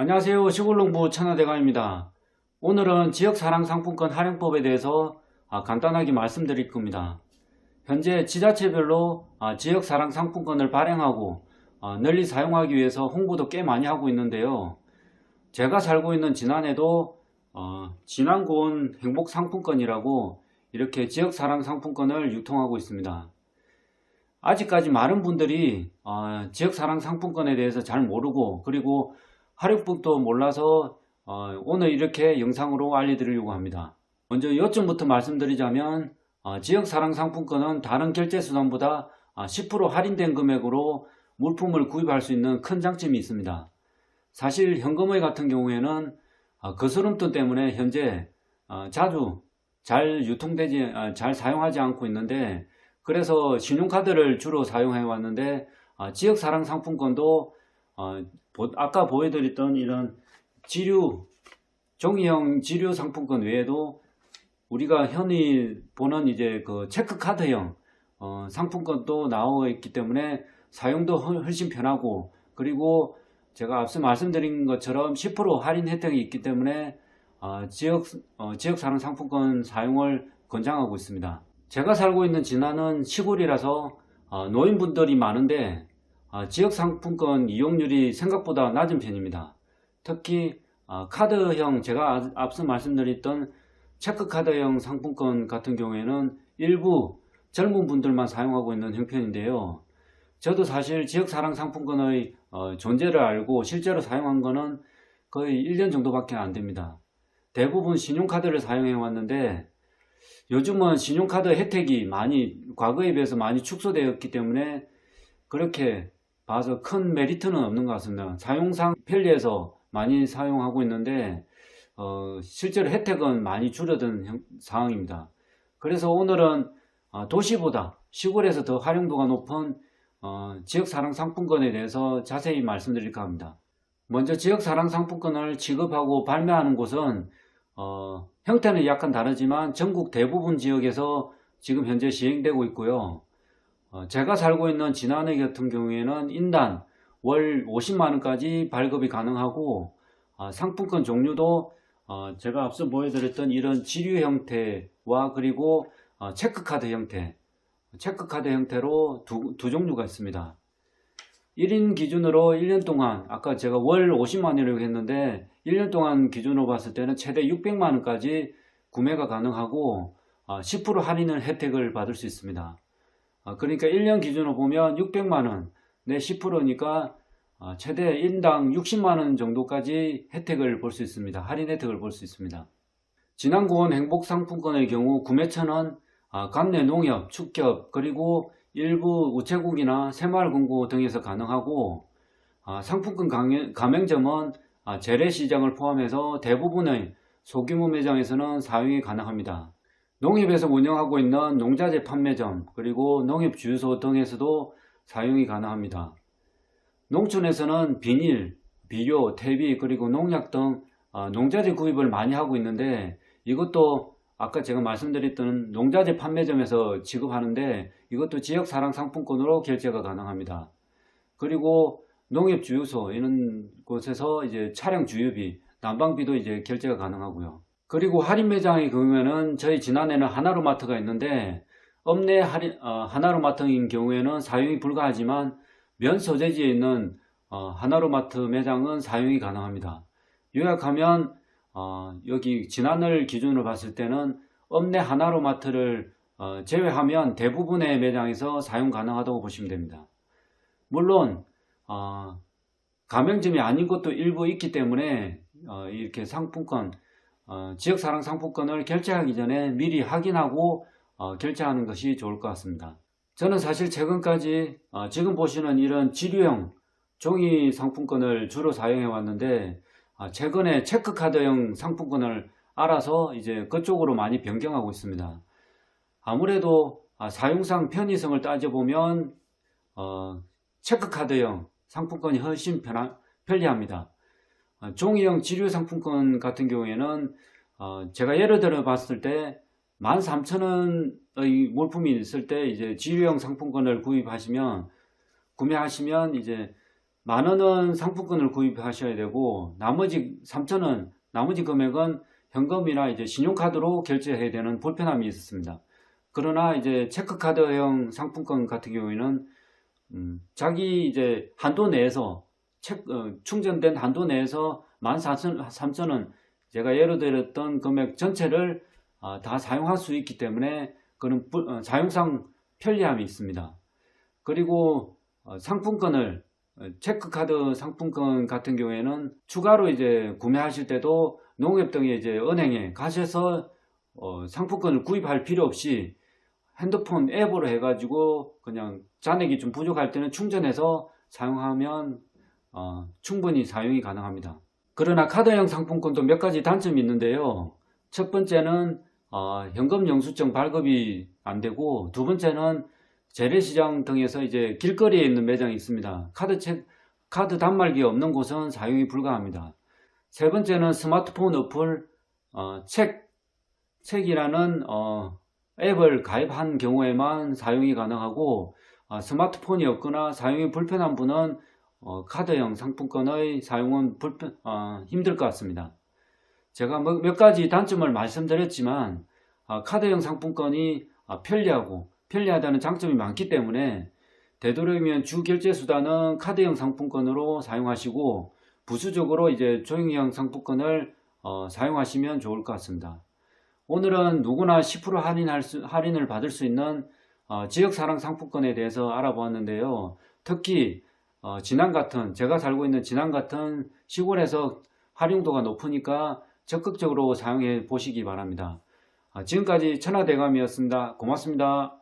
안녕하세요. 시골농부 천하대감입니다. 오늘은 지역사랑상품권 활용법에 대해서 간단하게 말씀드릴 겁니다. 현재 지자체별로 지역사랑상품권을 발행하고 널리 사용하기 위해서 홍보도 꽤 많이 하고 있는데요. 제가 살고 있는 진안에도 진안고온 행복상품권이라고 이렇게 지역사랑상품권을 유통하고 있습니다. 아직까지 많은 분들이 지역사랑상품권에 대해서 잘 모르고 그리고 활용법도 몰라서 오늘 이렇게 영상으로 알려드리려고 합니다. 먼저 요점부터 말씀드리자면 지역사랑상품권은 다른 결제수단보다 10% 할인된 금액으로 물품을 구입할 수 있는 큰 장점이 있습니다. 사실 현금의 같은 경우에는 거스름돈 때문에 현재 자주 잘 유통되지 잘 사용하지 않고 있는데, 그래서 신용카드를 주로 사용해 왔는데 지역사랑상품권도 아까 보여드렸던 이런 종이형 지류 상품권 외에도 우리가 흔히 보는 이제 그 체크카드형 상품권도 나와 있기 때문에 사용도 훨씬 편하고, 그리고 제가 앞서 말씀드린 것처럼 10% 할인 혜택이 있기 때문에 지역사랑 상품권 사용을 권장하고 있습니다. 제가 살고 있는 진안은 시골이라서 노인분들이 많은데 지역상품권 이용률이 생각보다 낮은 편입니다. 특히 카드형, 제가 앞서 말씀드렸던 체크카드형 상품권 같은 경우에는 일부 젊은 분들만 사용하고 있는 형편인데요. 저도 사실 지역사랑 상품권의 존재를 알고 실제로 사용한 거는 거의 1년 정도밖에 안 됩니다. 대부분 신용카드를 사용해 왔는데 요즘은 신용카드 혜택이 과거에 비해서 많이 축소되었기 때문에 그렇게 봐서 큰 메리트는 없는 것 같습니다. 사용상 편리해서 많이 사용하고 있는데 실제로 혜택은 많이 줄어든 상황입니다. 그래서 오늘은 도시보다 시골에서 더 활용도가 높은 지역사랑상품권에 대해서 자세히 말씀드릴까 합니다. 먼저 지역사랑상품권을 지급하고 발매하는 곳은 형태는 약간 다르지만 전국 대부분 지역에서 지금 현재 시행되고 있고요. 제가 살고 있는 진안에 같은 경우에는 인당 월 50만원까지 발급이 가능하고, 상품권 종류도 제가 앞서 보여드렸던 이런 지류 형태와 그리고 체크카드 형태로 두 종류가 있습니다. 1인 기준으로 1년 동안, 아까 제가 월 50만원이라고 했는데 1년 동안 기준으로 봤을 때는 최대 600만원까지 구매가 가능하고 10% 할인을 혜택을 받을 수 있습니다. 그러니까 1년 기준으로 보면 600만원 내 10%니까 최대 인당 60만원 정도까지 혜택을 볼 수 있습니다. 할인 혜택을 볼 수 있습니다. 진안고온 행복상품권의 경우 구매처는 관내 농협, 축협, 그리고 일부 우체국이나 새마을금고 등에서 가능하고, 상품권 가맹점은 재래시장을 포함해서 대부분의 소규모 매장에서는 사용이 가능합니다. 농협에서 운영하고 있는 농자재 판매점, 그리고 농협주유소 등에서도 사용이 가능합니다. 농촌에서는 비닐, 비료, 퇴비, 그리고 농약 등 농자재 구입을 많이 하고 있는데, 이것도 아까 제가 말씀드렸던 농자재 판매점에서 지급하는데 이것도 지역사랑 상품권으로 결제가 가능합니다. 그리고 농협주유소 이런 곳에서 이제 차량 주유비, 난방비도 이제 결제가 가능하고요. 그리고 할인 매장의 경우에는 저희 진안에는 하나로마트가 있는데, 읍내 하나로마트인 경우에는 사용이 불가하지만 면 소재지에 있는 하나로마트 매장은 사용이 가능합니다. 요약하면 여기 진안을 기준으로 봤을 때는 읍내 하나로마트를 제외하면 대부분의 매장에서 사용 가능하다고 보시면 됩니다. 물론 가맹점이 아닌 것도 일부 있기 때문에 이렇게 상품권, 지역사랑 상품권을 결제하기 전에 미리 확인하고 결제하는 것이 좋을 것 같습니다. 저는 사실 최근까지 지금 보시는 이런 지류형 종이 상품권을 주로 사용해 왔는데, 최근에 체크카드형 상품권을 알아서 이제 그쪽으로 많이 변경하고 있습니다. 아무래도 사용상 편의성을 따져보면 체크카드형 상품권이 훨씬 편리합니다. 종이형 지류 상품권 같은 경우에는 제가 예를 들어 봤을 때 13,000원의 물품이 있을 때 이제 지류형 상품권을 구매하시면 이제 10,000원은 상품권을 구입하셔야 되고 나머지 3,000원, 나머지 금액은 현금이나 이제 신용카드로 결제해야 되는 불편함이 있었습니다. 그러나 이제 체크카드형 상품권 같은 경우에는 자기 이제 한도 내에서 충전된 한도 내에서 14,300원 제가 예로 들었던 금액 전체를 다 사용할 수 있기 때문에 그런 사용상 편리함이 있습니다. 그리고 상품권을 체크카드 상품권 같은 경우에는 추가로 이제 구매하실 때도 농협 등의 이제 은행에 가셔서 상품권을 구입할 필요 없이 핸드폰 앱으로 해가지고 그냥 잔액이 좀 부족할 때는 충전해서 사용하면 충분히 사용이 가능합니다. 그러나 카드형 상품권도 몇 가지 단점이 있는데요. 첫 번째는 현금 영수증 발급이 안 되고, 두 번째는 재래시장 등에서 이제 길거리에 있는 매장이 있습니다. 카드 단말기 없는 곳은 사용이 불가합니다. 세 번째는 스마트폰 어플 책이라는 앱을 가입한 경우에만 사용이 가능하고, 스마트폰이 없거나 사용이 불편한 분은 카드형 상품권의 사용은 힘들 것 같습니다. 제가 몇 가지 단점을 말씀드렸지만 카드형 상품권이 편리하다는 장점이 많기 때문에 되도록이면 주 결제 수단은 카드형 상품권으로 사용하시고, 부수적으로 이제 조형형 상품권을 사용하시면 좋을 것 같습니다. 오늘은 누구나 10% 할인을 받을 수 있는 지역사랑 상품권에 대해서 알아보았는데요. 특히 제가 살고 있는 진안 같은 시골에서 활용도가 높으니까 적극적으로 사용해 보시기 바랍니다. 지금까지 천하대감이었습니다. 고맙습니다.